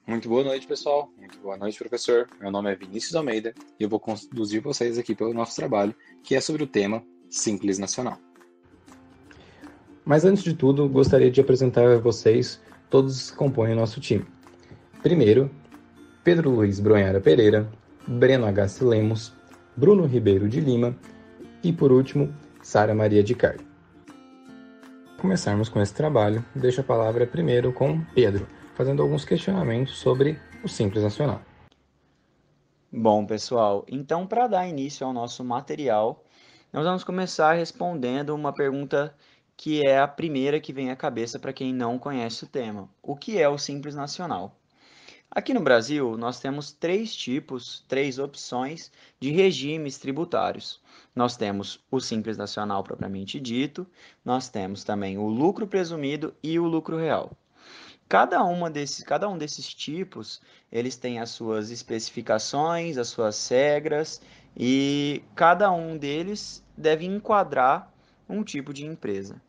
Muito boa noite, pessoal. Muito boa noite, professor. Meu nome é Vinícius Almeida e eu vou conduzir vocês aqui pelo nosso trabalho, que é sobre o tema Simples Nacional. Mas antes de tudo, gostaria de apresentar a vocês todos que compõem o nosso time. Primeiro, Pedro Luiz Bronhara Pereira, Breno H. Lemos, Bruno Ribeiro de Lima e, por último, Sara Maria de Carli. Para começarmos com esse trabalho, deixo a palavra primeiro com Pedro, fazendo alguns questionamentos sobre o Simples Nacional. Bom, pessoal, então para dar início ao nosso material, nós vamos começar respondendo uma pergunta que é a primeira que vem à cabeça para quem não conhece o tema. O que é o Simples Nacional? Aqui no Brasil, nós temos três opções de regimes tributários. Nós temos o Simples Nacional propriamente dito, nós temos também o lucro presumido e o lucro real. Cada um desses tipos, eles têm as suas especificações, as suas regras, e cada um deles deve enquadrar um tipo de empresa.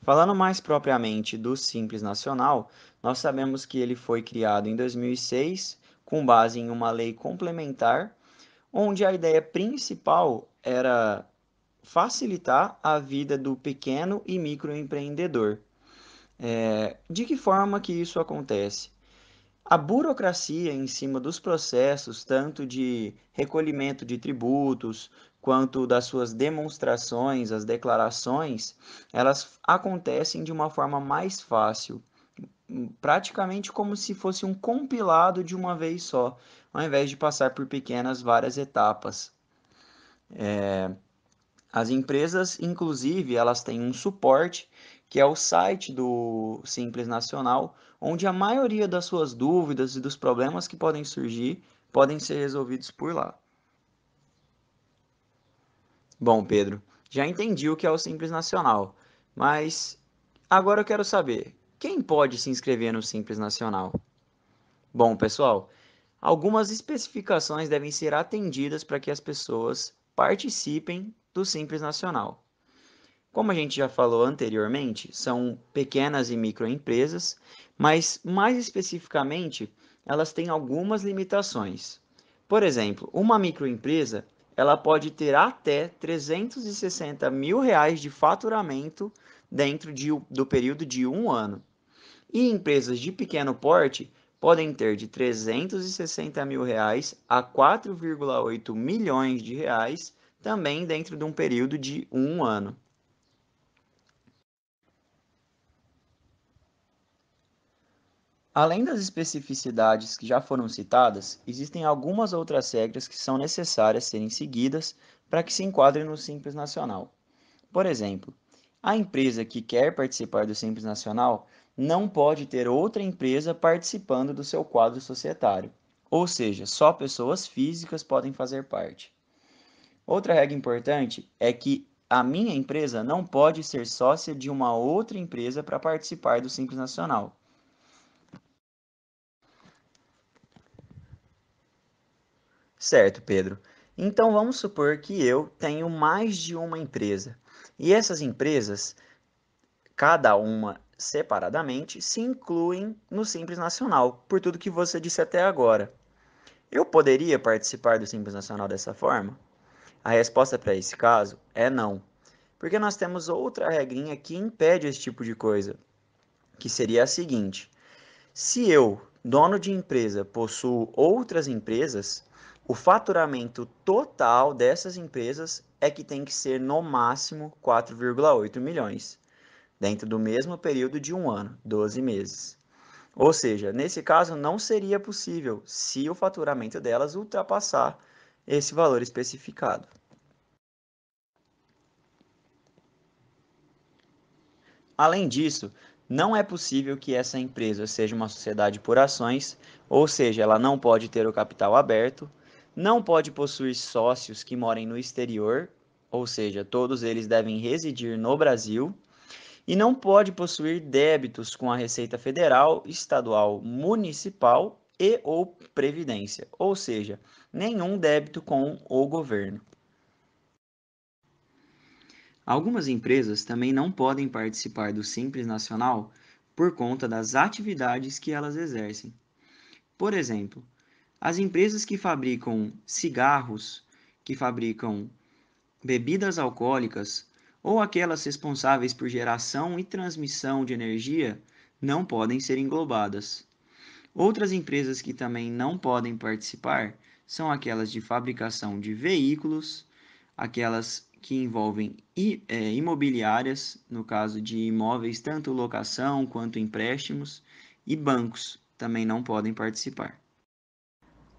Falando mais propriamente do Simples Nacional, nós sabemos que ele foi criado em 2006, com base em uma lei complementar, onde a ideia principal era facilitar a vida do pequeno e microempreendedor. De que forma que isso acontece? A burocracia em cima dos processos, tanto de recolhimento de tributos, quanto das suas demonstrações, as declarações, elas acontecem de uma forma mais fácil, praticamente como se fosse um compilado de uma vez só, ao invés de passar por pequenas várias etapas. As empresas, inclusive, elas têm um suporte, que é o site do Simples Nacional, onde a maioria das suas dúvidas e dos problemas que podem surgir podem ser resolvidos por lá. Bom, Pedro, já entendi o que é o Simples Nacional, mas agora eu quero saber, quem pode se inscrever no Simples Nacional? Bom, pessoal, algumas especificações devem ser atendidas para que as pessoas participem do Simples Nacional. Como a gente já falou anteriormente, são pequenas e microempresas, mas mais especificamente, elas têm algumas limitações. Por exemplo, uma microempresa, ela pode ter até 360 mil reais de faturamento dentro do período de um ano. E empresas de pequeno porte podem ter de 360 mil reais a 4,8 milhões de reais também dentro de um período de um ano. Além das especificidades que já foram citadas, existem algumas outras regras que são necessárias serem seguidas para que se enquadre no Simples Nacional. Por exemplo, a empresa que quer participar do Simples Nacional não pode ter outra empresa participando do seu quadro societário, ou seja, só pessoas físicas podem fazer parte. Outra regra importante é que a minha empresa não pode ser sócia de uma outra empresa para participar do Simples Nacional. Certo, Pedro. Então vamos supor que eu tenho mais de uma empresa. E essas empresas, cada uma separadamente, se incluem no Simples Nacional, por tudo que você disse até agora. Eu poderia participar do Simples Nacional dessa forma? A resposta para esse caso é não, porque nós temos outra regrinha que impede esse tipo de coisa, que seria a seguinte: se eu, dono de empresa, possuo outras empresas, o faturamento total dessas empresas é que tem que ser no máximo 4,8 milhões, dentro do mesmo período de um ano, 12 meses. Ou seja, nesse caso não seria possível se o faturamento delas ultrapassar esse valor especificado. Além disso, não é possível que essa empresa seja uma sociedade por ações, ou seja, ela não pode ter o capital aberto, não pode possuir sócios que morem no exterior, ou seja, todos eles devem residir no Brasil, e não pode possuir débitos com a Receita Federal, Estadual, Municipal e ou Previdência, ou seja, nenhum débito com o governo. Algumas empresas também não podem participar do Simples Nacional por conta das atividades que elas exercem. Por exemplo, as empresas que fabricam cigarros, que fabricam bebidas alcoólicas ou aquelas responsáveis por geração e transmissão de energia não podem ser englobadas. Outras empresas que também não podem participar são aquelas de fabricação de veículos, aquelas que envolvem imobiliárias, no caso de imóveis, tanto locação quanto empréstimos, e bancos também não podem participar.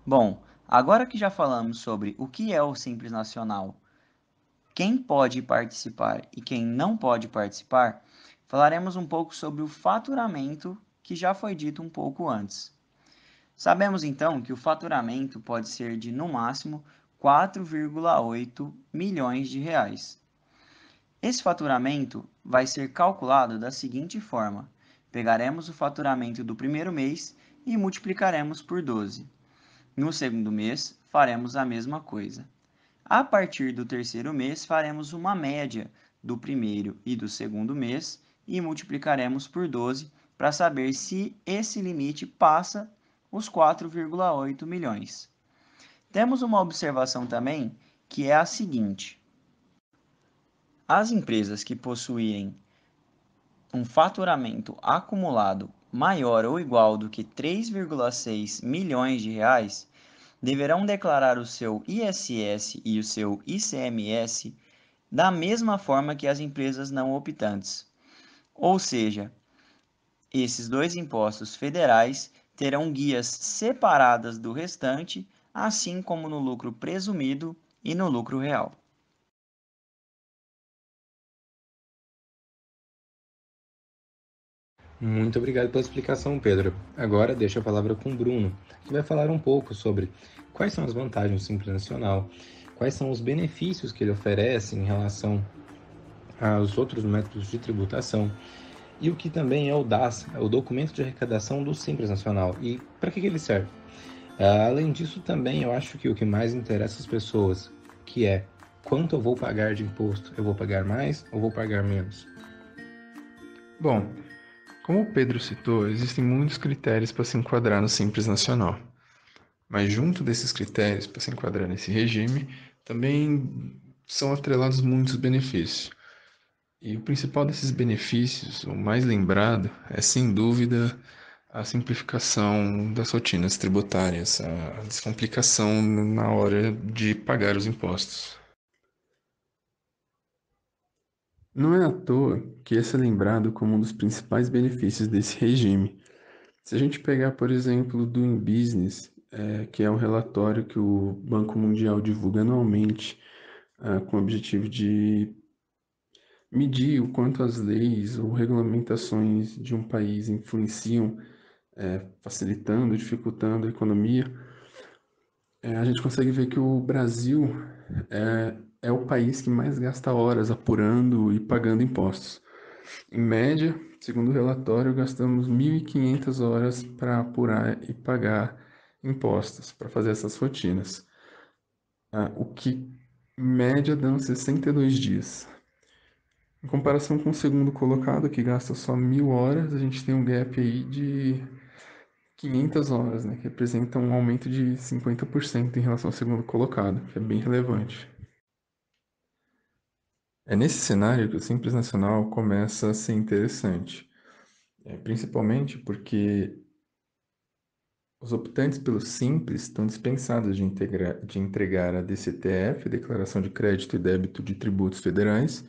Bom, agora que já falamos sobre o que é o Simples Nacional, quem pode participar e quem não pode participar, falaremos um pouco sobre o faturamento, que já foi dito um pouco antes. Sabemos então que o faturamento pode ser de, no máximo, 4,8 milhões de reais. Esse faturamento vai ser calculado da seguinte forma: pegaremos o faturamento do primeiro mês e multiplicaremos por 12. No segundo mês, faremos a mesma coisa. A partir do terceiro mês, faremos uma média do primeiro e do segundo mês e multiplicaremos por 12 para saber se esse limite passa os 4,8 milhões. Temos uma observação também, que é a seguinte: as empresas que possuírem um faturamento acumulado maior ou igual do que 3,6 milhões de reais deverão declarar o seu ISS e o seu ICMS da mesma forma que as empresas não optantes. Ou seja, esses dois impostos federais terão guias separadas do restante, assim como no lucro presumido e no lucro real. Muito obrigado pela explicação, Pedro. Agora deixo a palavra com o Bruno, que vai falar um pouco sobre quais são as vantagens do Simples Nacional, quais são os benefícios que ele oferece em relação aos outros métodos de tributação e o que também é o DAS, o Documento de Arrecadação do Simples Nacional, e para que ele serve. Além disso, também eu acho que o que mais interessa as pessoas, que é quanto eu vou pagar de imposto, eu vou pagar mais ou vou pagar menos? Bom, como o Pedro citou, existem muitos critérios para se enquadrar no Simples Nacional. Mas junto desses critérios para se enquadrar nesse regime, também são atrelados muitos benefícios. E o principal desses benefícios, o mais lembrado, é sem dúvida a simplificação das rotinas tributárias, a descomplicação na hora de pagar os impostos. Não é à toa que esse é lembrado como um dos principais benefícios desse regime. Se a gente pegar, por exemplo, o Doing Business, que é um relatório que o Banco Mundial divulga anualmente, com o objetivo de medir o quanto as leis ou regulamentações de um país influenciam, facilitando, dificultando a economia, a gente consegue ver que o Brasil é o país que mais gasta horas apurando e pagando impostos. Em média, segundo o relatório, gastamos 1.500 horas para apurar e pagar impostos, para fazer essas rotinas. O que, em média, dão 62 dias. Em comparação com o segundo colocado, que gasta só 1.000 horas, a gente tem um gap aí de 500 horas, né, que representa um aumento de 50% em relação ao segundo colocado, que é bem relevante. É nesse cenário que o Simples Nacional começa a ser interessante, principalmente porque os optantes pelo Simples estão dispensados de entregar a DCTF, Declaração de Crédito e Débito de Tributos Federais,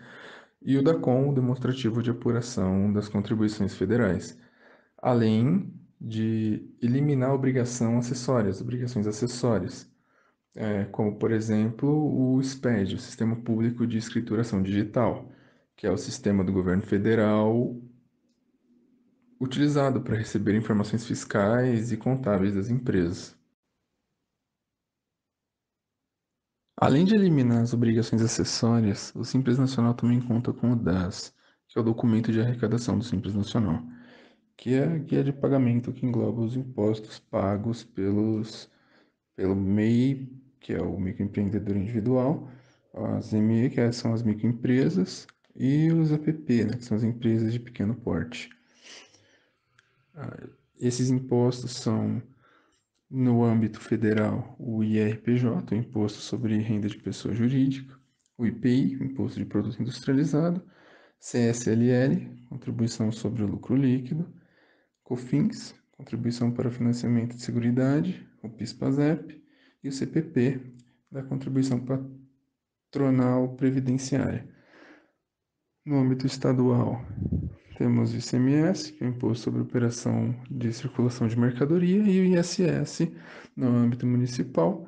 e o DACOM, o Demonstrativo de Apuração das Contribuições Federais, além de eliminar obrigações acessórias, como, por exemplo, o SPED, o Sistema Público de Escrituração Digital, que é o sistema do governo federal utilizado para receber informações fiscais e contábeis das empresas. Além de eliminar as obrigações acessórias, o Simples Nacional também conta com o DAS, que é o Documento de Arrecadação do Simples Nacional, que é a guia de pagamento que engloba os impostos pagos pelo MEI, que é o microempreendedor individual, as ME, que são as microempresas, e os APP, né, que são as empresas de pequeno porte. Esses impostos são, no âmbito federal, o IRPJ, o Imposto sobre Renda de Pessoa Jurídica, o IPI, o Imposto de Produto Industrializado, CSLL, Contribuição sobre o Lucro Líquido, COFINS, Contribuição para Financiamento de Seguridade, o PIS/PASEP, e o CPP, da Contribuição Patronal Previdenciária. No âmbito estadual, temos o ICMS, que é o Imposto sobre Operação de Circulação de Mercadoria, e o ISS, no âmbito municipal,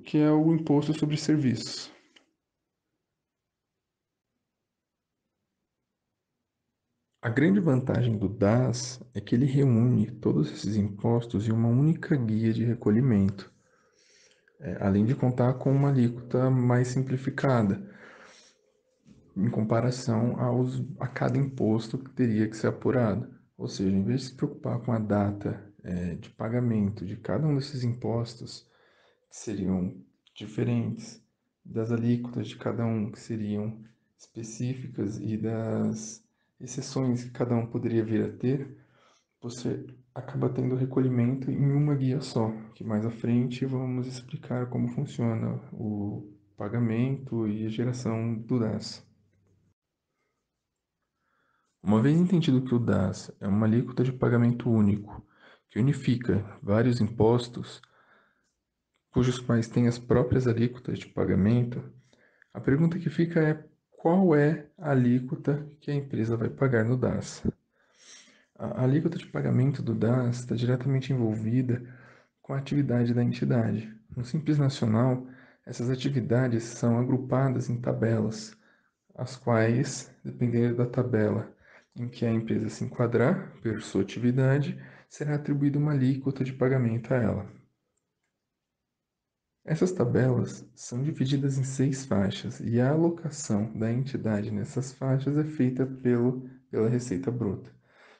que é o Imposto sobre Serviços. A grande vantagem do DAS é que ele reúne todos esses impostos em uma única guia de recolhimento, além de contar com uma alíquota mais simplificada, em comparação a cada imposto que teria que ser apurado. Ou seja, em vez de se preocupar com a data de pagamento de cada um desses impostos, que seriam diferentes, das alíquotas de cada um, que seriam específicas, e das exceções que cada um poderia vir a ter, você acaba tendo recolhimento em uma guia só, que mais à frente vamos explicar como funciona o pagamento e a geração do DAS. Uma vez entendido que o DAS é uma alíquota de pagamento único, que unifica vários impostos, cujos quais têm as próprias alíquotas de pagamento, a pergunta que fica é: qual é a alíquota que a empresa vai pagar no DAS? A alíquota de pagamento do DAS está diretamente envolvida com a atividade da entidade. No Simples Nacional, essas atividades são agrupadas em tabelas, as quais, dependendo da tabela em que a empresa se enquadrar, por sua atividade, será atribuída uma alíquota de pagamento a ela. Essas tabelas são divididas em 6 faixas e a alocação da entidade nessas faixas é feita pela Receita Bruta.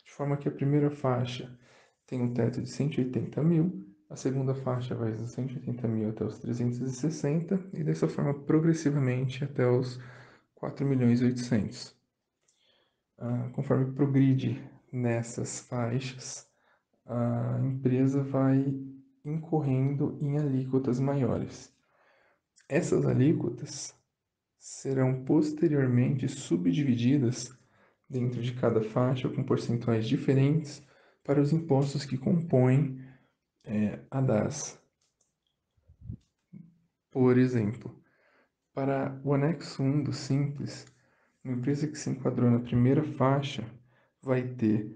De forma que a primeira faixa tem um teto de 180 mil, a segunda faixa vai dos 180 mil até os 360 e dessa forma progressivamente até os 4.800.000. Conforme progride nessas faixas, a empresa vai incorrendo em alíquotas maiores. Essas alíquotas serão posteriormente subdivididas dentro de cada faixa com percentuais diferentes para os impostos que compõem a DAS. Por exemplo, para o anexo 1 do Simples, uma empresa que se enquadrou na primeira faixa vai ter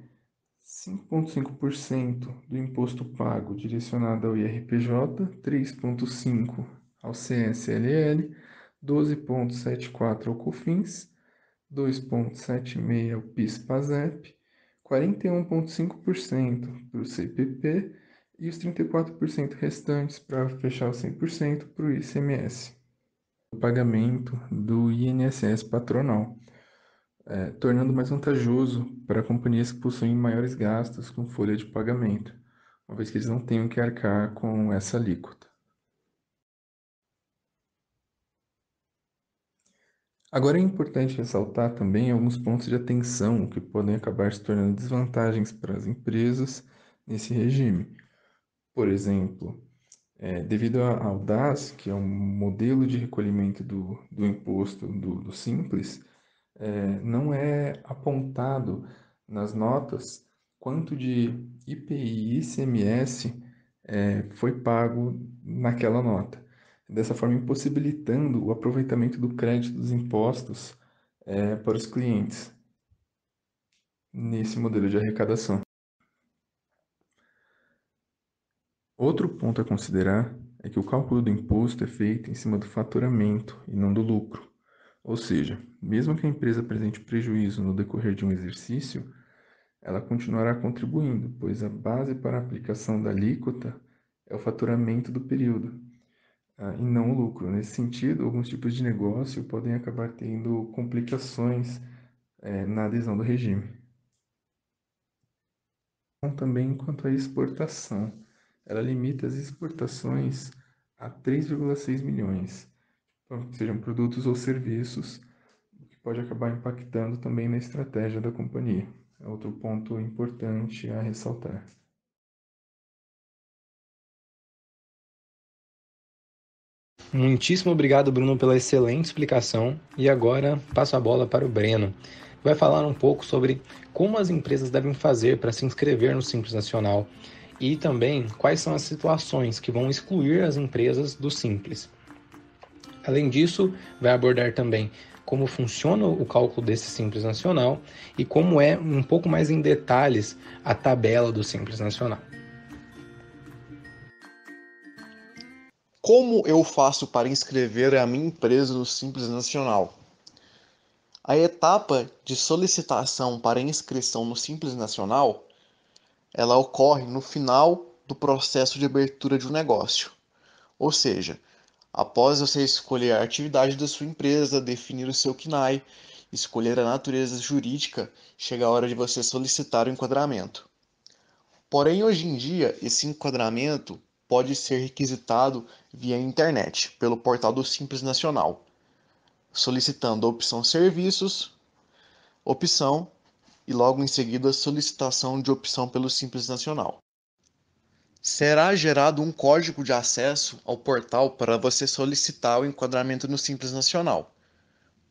5,5% do imposto pago direcionado ao IRPJ, 3,5% ao CSLL, 12,74% ao COFINS, 2,76% ao PIS/PASEP, 41,5% para o CPP e os 34% restantes, para fechar os 100%, para o ICMS. O pagamento do INSS patronal, tornando mais vantajoso para companhias que possuem maiores gastos com folha de pagamento, uma vez que eles não tenham que arcar com essa alíquota. Agora é importante ressaltar também alguns pontos de atenção que podem acabar se tornando desvantagens para as empresas nesse regime. Por exemplo, devido ao DAS, que é um modelo de recolhimento do imposto do Simples, não é apontado nas notas quanto de IPI e ICMS foi pago naquela nota, dessa forma impossibilitando o aproveitamento do crédito dos impostos para os clientes nesse modelo de arrecadação. Outro ponto a considerar é que o cálculo do imposto é feito em cima do faturamento e não do lucro. Ou seja, mesmo que a empresa apresente prejuízo no decorrer de um exercício, ela continuará contribuindo, pois a base para a aplicação da alíquota é o faturamento do período, e não o lucro. Nesse sentido, alguns tipos de negócio podem acabar tendo complicações na adesão do regime. Também quanto à exportação, ela limita as exportações a 3,6 milhões, sejam produtos ou serviços, o que pode acabar impactando também na estratégia da companhia. É outro ponto importante a ressaltar. Muitíssimo obrigado, Bruno, pela excelente explicação. E agora passo a bola para o Breno. Vai falar um pouco sobre como as empresas devem fazer para se inscrever no Simples Nacional e também quais são as situações que vão excluir as empresas do Simples. Além disso, vai abordar também como funciona o cálculo desse Simples Nacional e como é, um pouco mais em detalhes, a tabela do Simples Nacional. Como eu faço para inscrever a minha empresa no Simples Nacional? A etapa de solicitação para inscrição no Simples Nacional, ela ocorre no final do processo de abertura de um negócio. Ou seja, após você escolher a atividade da sua empresa, definir o seu CNAE, escolher a natureza jurídica, chega a hora de você solicitar o enquadramento. Porém, hoje em dia, esse enquadramento pode ser requisitado via internet, pelo portal do Simples Nacional, solicitando a opção Serviços, opção e logo em seguida a solicitação de opção pelo Simples Nacional. Será gerado um código de acesso ao portal para você solicitar o enquadramento no Simples Nacional.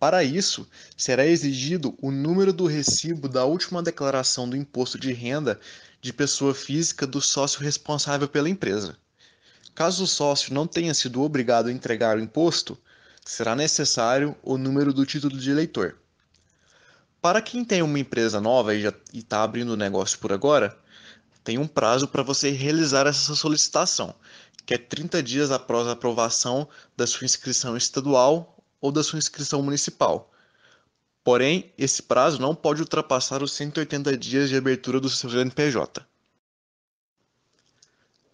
Para isso, será exigido o número do recibo da última declaração do imposto de renda de pessoa física do sócio responsável pela empresa. Caso o sócio não tenha sido obrigado a entregar o imposto, será necessário o número do título de eleitor. Para quem tem uma empresa nova e está abrindo o negócio por agora, tem um prazo para você realizar essa solicitação, que é 30 dias após a aprovação da sua inscrição estadual ou da sua inscrição municipal. Porém, esse prazo não pode ultrapassar os 180 dias de abertura do seu CNPJ.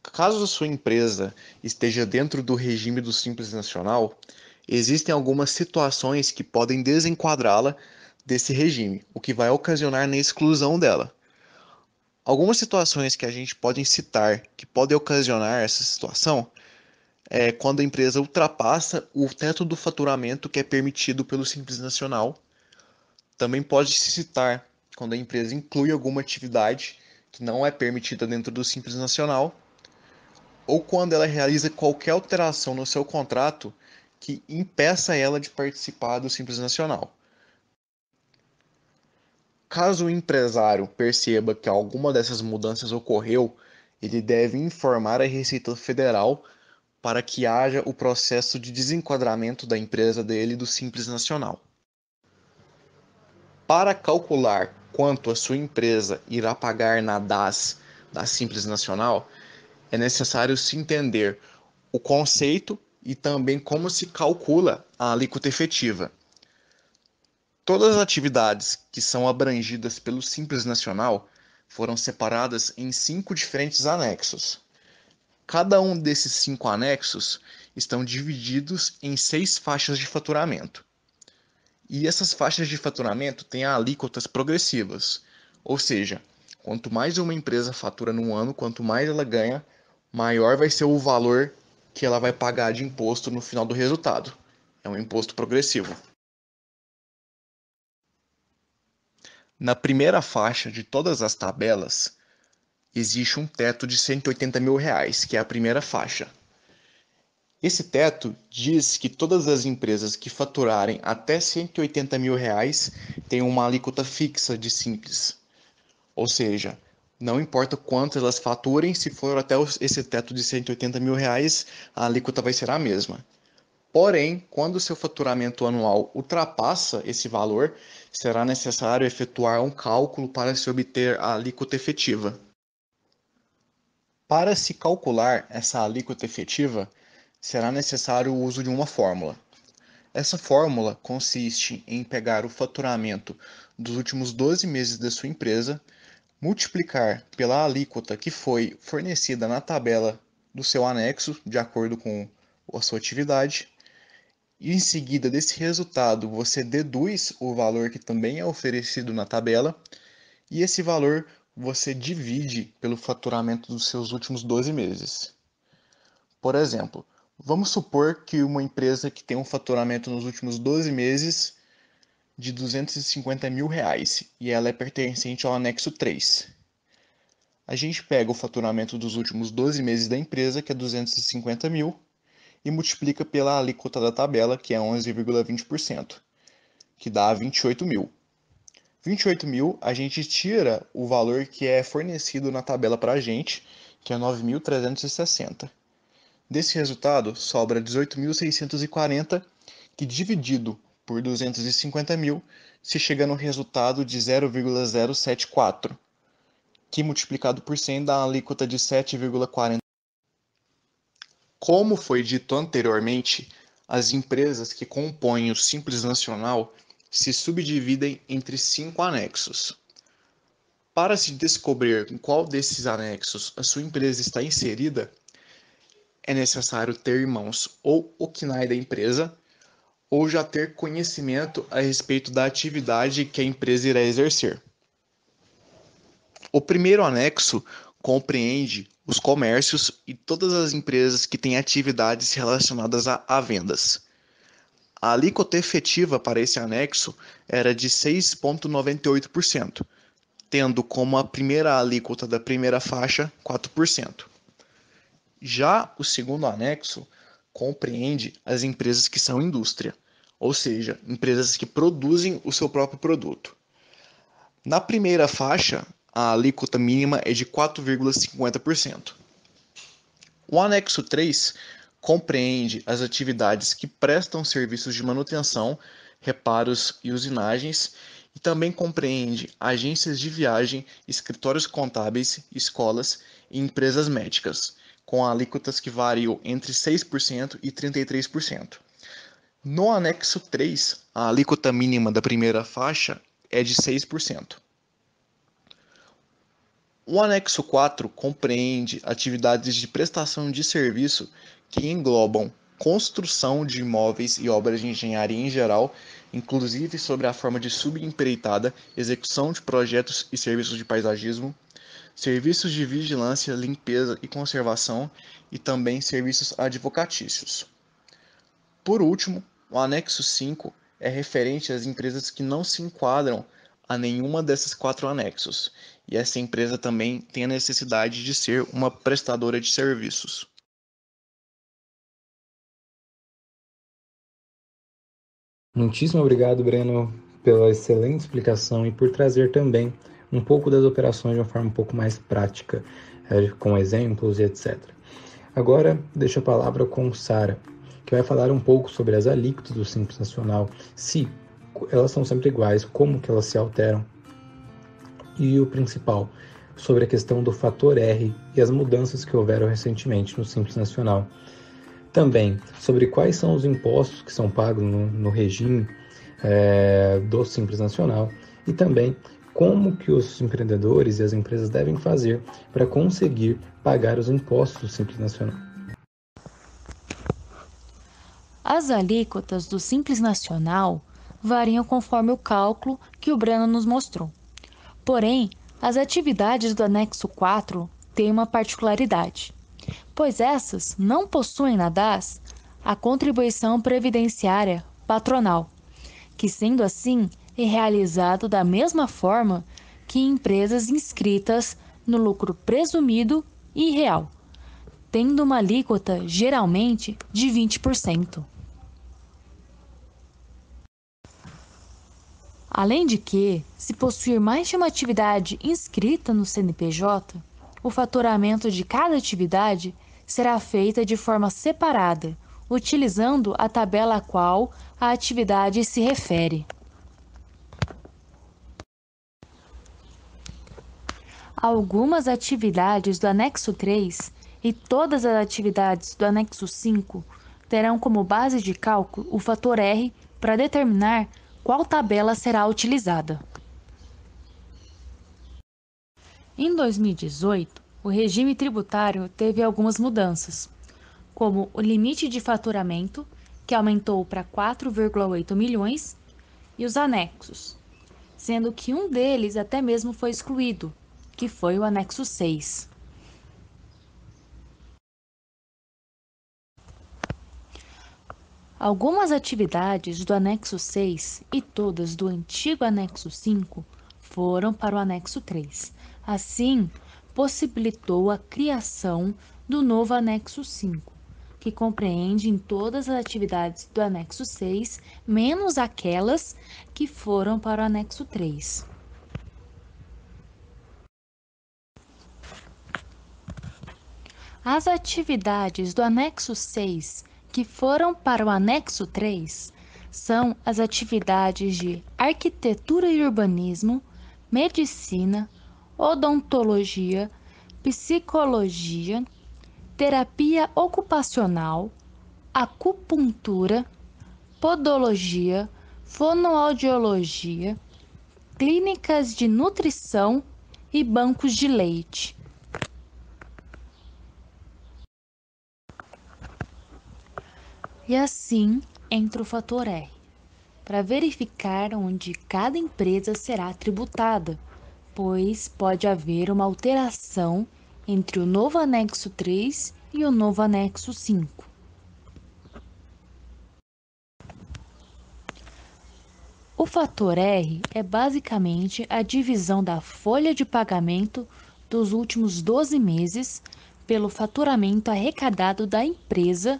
Caso a sua empresa esteja dentro do regime do Simples Nacional, existem algumas situações que podem desenquadrá-la desse regime, o que vai ocasionar na exclusão dela. Algumas situações que a gente pode citar que podem ocasionar essa situação é quando a empresa ultrapassa o teto do faturamento que é permitido pelo Simples Nacional. Também pode se citar quando a empresa inclui alguma atividade que não é permitida dentro do Simples Nacional, ou quando ela realiza qualquer alteração no seu contrato que impeça ela de participar do Simples Nacional. Caso o empresário perceba que alguma dessas mudanças ocorreu, ele deve informar a Receita Federal para que haja o processo de desenquadramento da empresa dele do Simples Nacional. Para calcular quanto a sua empresa irá pagar na DAS da Simples Nacional, é necessário se entender o conceito e também como se calcula a alíquota efetiva. Todas as atividades que são abrangidas pelo Simples Nacional foram separadas em 5 diferentes anexos. Cada um desses 5 anexos estão divididos em 6 faixas de faturamento. E essas faixas de faturamento têm alíquotas progressivas, ou seja, quanto mais uma empresa fatura num ano, quanto mais ela ganha, maior vai ser o valor que ela vai pagar de imposto no final do resultado. É um imposto progressivo. Na primeira faixa de todas as tabelas, existe um teto de R$ 180 mil, que é a primeira faixa. Esse teto diz que todas as empresas que faturarem até R$ 180 mil têm uma alíquota fixa de Simples. Ou seja, não importa quanto elas faturem, se for até esse teto de R$ 180 mil, a alíquota vai ser a mesma. Porém, quando o seu faturamento anual ultrapassa esse valor, será necessário efetuar um cálculo para se obter a alíquota efetiva. Para se calcular essa alíquota efetiva, será necessário o uso de uma fórmula. Essa fórmula consiste em pegar o faturamento dos últimos 12 meses da sua empresa, multiplicar pela alíquota que foi fornecida na tabela do seu anexo, de acordo com a sua atividade, e em seguida desse resultado você deduz o valor que também é oferecido na tabela, e esse valor você divide pelo faturamento dos seus últimos 12 meses. Por exemplo, vamos supor que uma empresa que tem um faturamento nos últimos 12 meses de R$ 250 mil e ela é pertencente ao anexo 3. A gente pega o faturamento dos últimos 12 meses da empresa, que é 250 mil, e multiplica pela alíquota da tabela, que é 11,20%, que dá 28 mil. 28 mil, a gente tira o valor que é fornecido na tabela para a gente, que é 9.360. Desse resultado, sobra 18.640, que dividido por 250 mil, se chega no resultado de 0,074, que multiplicado por 100 dá uma alíquota de 7,40. Como foi dito anteriormente, as empresas que compõem o Simples Nacional se subdividem entre 5 anexos. Para se descobrir em qual desses anexos a sua empresa está inserida, é necessário ter em mãos ou o CNAE da empresa, ou já ter conhecimento a respeito da atividade que a empresa irá exercer. O primeiro anexo compreende os comércios e todas as empresas que têm atividades relacionadas a vendas. A alíquota efetiva para esse anexo era de 6,98%, tendo como a primeira alíquota da primeira faixa 4%. Já o segundo anexo compreende as empresas que são indústria, ou seja, empresas que produzem o seu próprio produto. Na primeira faixa, a alíquota mínima é de 4,50%. O anexo 3 compreende as atividades que prestam serviços de manutenção, reparos e usinagens, e também compreende agências de viagem, escritórios contábeis, escolas e empresas médicas, com alíquotas que variam entre 6% e 33%. No anexo 3, a alíquota mínima da primeira faixa é de 6%. O anexo 4 compreende atividades de prestação de serviço que englobam construção de imóveis e obras de engenharia em geral, inclusive sobre a forma de subempreitada, execução de projetos e serviços de paisagismo, serviços de vigilância, limpeza e conservação e também serviços advocatícios. Por último, o anexo 5 é referente às empresas que não se enquadram a nenhuma desses 4 anexos, e essa empresa também tem a necessidade de ser uma prestadora de serviços. Muitíssimo obrigado, Breno, pela excelente explicação e por trazer também um pouco das operações de uma forma um pouco mais prática, com exemplos e etc. Agora, deixo a palavra com Sara, que vai falar um pouco sobre as alíquotas do Simples Nacional, se elas são sempre iguais, como que elas se alteram, e o principal, sobre a questão do fator R e as mudanças que houveram recentemente no Simples Nacional. Também sobre quais são os impostos que são pagos no regime do Simples Nacional e também como que os empreendedores e as empresas devem fazer para conseguir pagar os impostos do Simples Nacional. As alíquotas do Simples Nacional variam conforme o cálculo que o Breno nos mostrou. Porém, as atividades do anexo 4 têm uma particularidade, pois essas não possuem na DAS a contribuição previdenciária patronal, que sendo assim é realizado da mesma forma que empresas inscritas no lucro presumido e real, tendo uma alíquota geralmente de 20%. Além de que, se possuir mais de uma atividade inscrita no CNPJ, o faturamento de cada atividade será feita de forma separada, utilizando a tabela a qual a atividade se refere. Algumas atividades do anexo 3 e todas as atividades do anexo 5 terão como base de cálculo o fator R para determinar qual tabela será utilizada. Em 2018, o regime tributário teve algumas mudanças, como o limite de faturamento, que aumentou para 4,8 milhões, e os anexos, sendo que um deles até mesmo foi excluído, que foi o anexo 6. Algumas atividades do anexo 6 e todas do antigo anexo 5 foram para o anexo 3. Assim, possibilitou a criação do novo anexo 5, que compreende em todas as atividades do anexo 6, menos aquelas que foram para o anexo 3. As atividades do anexo 6 que foram para o anexo 3 são as atividades de arquitetura e urbanismo, medicina, odontologia, psicologia, terapia ocupacional, acupuntura, podologia, fonoaudiologia, clínicas de nutrição e bancos de leite. E assim entra o fator R, para verificar onde cada empresa será tributada, pois pode haver uma alteração entre o novo anexo 3 e o novo anexo 5. O fator R é basicamente a divisão da folha de pagamento dos últimos 12 meses pelo faturamento arrecadado da empresa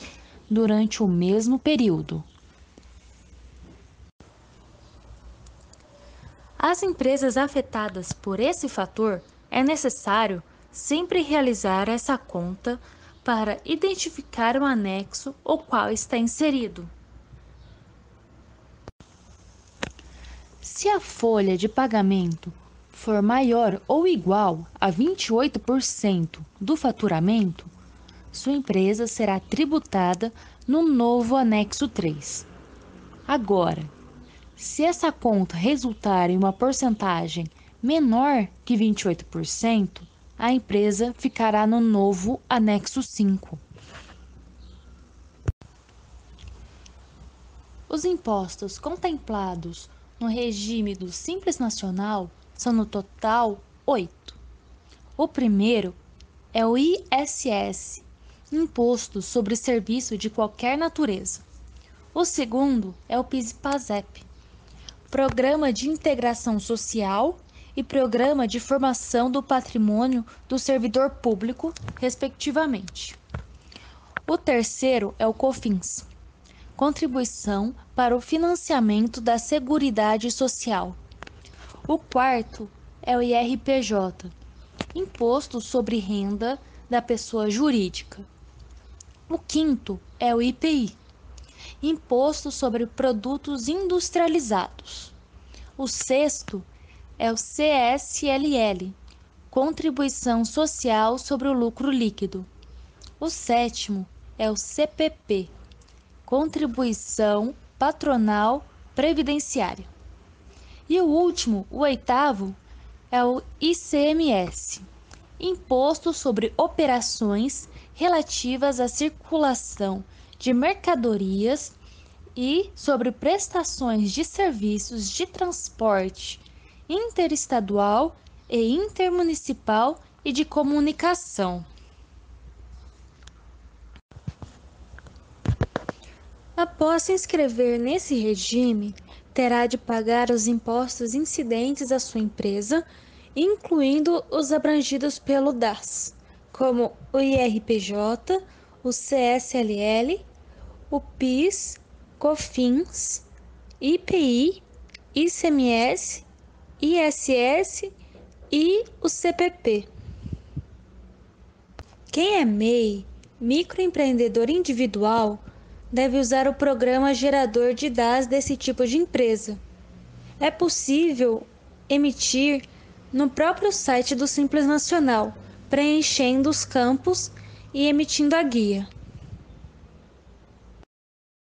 durante o mesmo período. As empresas afetadas por esse fator é necessário sempre realizar essa conta para identificar o anexo o qual está inserido. Se a folha de pagamento for maior ou igual a 28% do faturamento, sua empresa será tributada no novo anexo 3. Agora, se essa conta resultar em uma porcentagem menor que 28%, a empresa ficará no novo anexo 5. Os impostos contemplados no regime do Simples Nacional são no total 8. O primeiro é o ISS, Imposto sobre Serviço de Qualquer Natureza. O segundo é o PIS/PASEP, Programa de Integração Social e Programa de Formação do Patrimônio do Servidor Público, respectivamente. O terceiro é o COFINS, Contribuição para o Financiamento da Seguridade Social. O quarto é o IRPJ, Imposto sobre Renda da Pessoa Jurídica. O quinto é o IPI, Imposto sobre Produtos Industrializados. O sexto é o CSLL, Contribuição Social sobre o Lucro Líquido. O sétimo é o CPP, Contribuição Patronal Previdenciária. E o último, o oitavo, é o ICMS, Imposto sobre Operações relativas à circulação de mercadorias e sobre prestações de serviços de transporte interestadual e intermunicipal e de comunicação. Após se inscrever nesse regime, terá de pagar os impostos incidentes à sua empresa, incluindo os abrangidos pelo DAS, como o IRPJ, o CSLL, o PIS, COFINS, IPI, ICMS, ISS e o CPP. Quem é MEI, microempreendedor individual, deve usar o programa gerador de DAS desse tipo de empresa. É possível emitir no próprio site do Simples Nacional, preenchendo os campos e emitindo a guia.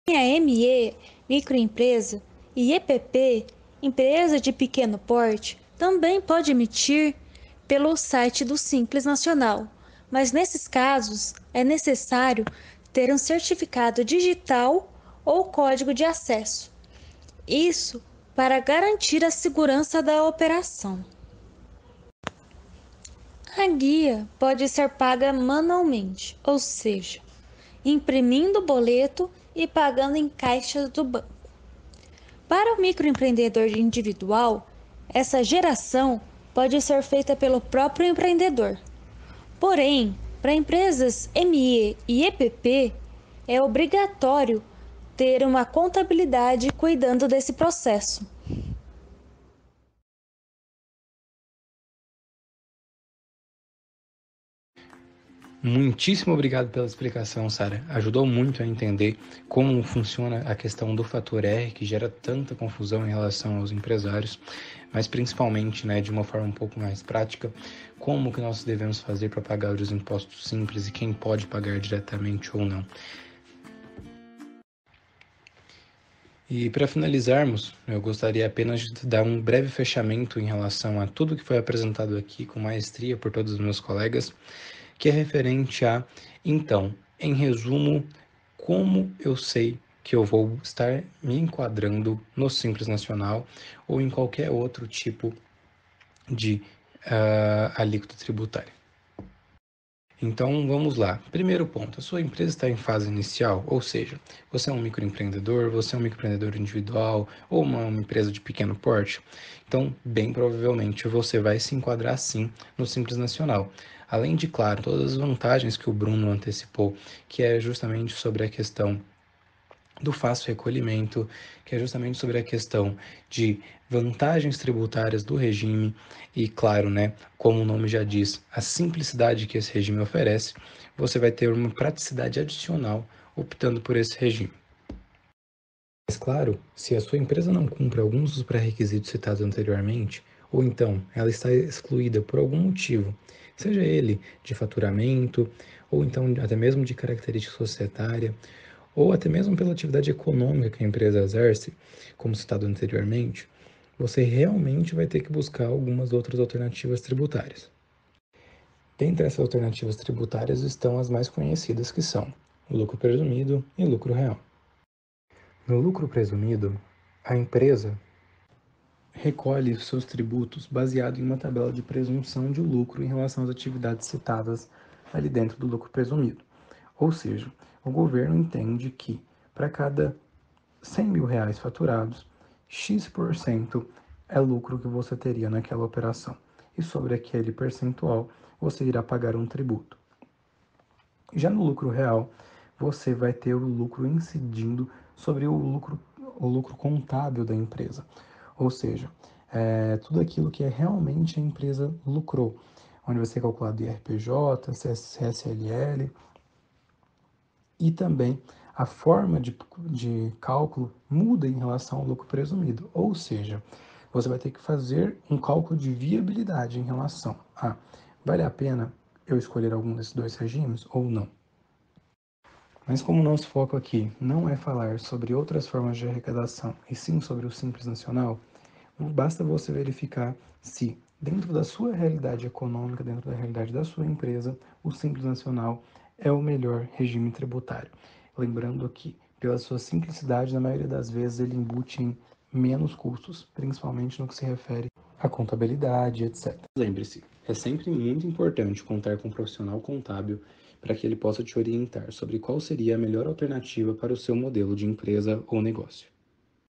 A ME, microempresa, e EPP, empresa de pequeno porte, também pode emitir pelo site do Simples Nacional, mas nesses casos é necessário ter um certificado digital ou código de acesso. Isso para garantir a segurança da operação. A guia pode ser paga manualmente, ou seja, imprimindo o boleto e pagando em caixas do banco. Para o microempreendedor individual, essa geração pode ser feita pelo próprio empreendedor. Porém, para empresas ME e EPP, é obrigatório ter uma contabilidade cuidando desse processo. Muitíssimo obrigado pela explicação, Sara. Ajudou muito a entender como funciona a questão do fator R, que gera tanta confusão em relação aos empresários, mas principalmente, de uma forma um pouco mais prática, como que nós devemos fazer para pagar os impostos simples e quem pode pagar diretamente ou não. E para finalizarmos, eu gostaria apenas de dar um breve fechamento em relação a tudo que foi apresentado aqui com maestria por todos os meus colegas, que é referente a, então, em resumo, como eu sei que eu vou estar me enquadrando no Simples Nacional ou em qualquer outro tipo de alíquota tributária. Então, vamos lá. Primeiro ponto, a sua empresa está em fase inicial, ou seja, você é um microempreendedor, você é um microempreendedor individual ou uma empresa de pequeno porte, então, bem provavelmente, você vai se enquadrar sim no Simples Nacional. Além de, claro, todas as vantagens que o Bruno antecipou, que é justamente sobre a questão do fácil recolhimento, que é justamente sobre a questão de vantagens tributárias do regime e, claro, como o nome já diz, a simplicidade que esse regime oferece, você vai ter uma praticidade adicional optando por esse regime. Mas, claro, se a sua empresa não cumpre alguns dos pré-requisitos citados anteriormente, ou então ela está excluída por algum motivo, seja ele de faturamento, ou então até mesmo de característica societária, ou até mesmo pela atividade econômica que a empresa exerce, como citado anteriormente, você realmente vai ter que buscar algumas outras alternativas tributárias. Dentre essas alternativas tributárias estão as mais conhecidas, que são o lucro presumido e o lucro real. No lucro presumido, a empresa recolhe seus tributos baseado em uma tabela de presunção de lucro em relação às atividades citadas ali dentro do lucro presumido. Ou seja, o governo entende que para cada 100 mil reais faturados, X% é lucro que você teria naquela operação. E sobre aquele percentual, você irá pagar um tributo. Já no lucro real, você vai ter o lucro incidindo sobre o lucro contábil da empresa. Ou seja, tudo aquilo que realmente a empresa lucrou, onde vai ser calculado IRPJ, CSLL, e também a forma de cálculo muda em relação ao lucro presumido. Ou seja, você vai ter que fazer um cálculo de viabilidade em relação a vale a pena eu escolher algum desses dois regimes ou não. Mas como o nosso foco aqui não é falar sobre outras formas de arrecadação, e sim sobre o Simples Nacional, basta você verificar se, dentro da sua realidade econômica, dentro da realidade da sua empresa, o Simples Nacional é o melhor regime tributário. Lembrando que, pela sua simplicidade, na maioria das vezes ele embute em menos custos, principalmente no que se refere à contabilidade, etc. Lembre-se, é sempre muito importante contar com um profissional contábil para que ele possa te orientar sobre qual seria a melhor alternativa para o seu modelo de empresa ou negócio.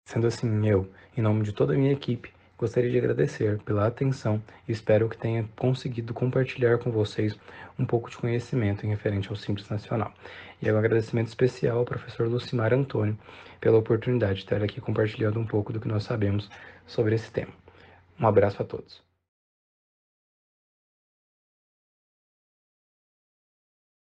Sendo assim, eu, em nome de toda a minha equipe, gostaria de agradecer pela atenção e espero que tenha conseguido compartilhar com vocês um pouco de conhecimento em referente ao Simples Nacional. E um agradecimento especial ao professor Lucimar Antônio pela oportunidade de estar aqui compartilhando um pouco do que nós sabemos sobre esse tema. Um abraço a todos.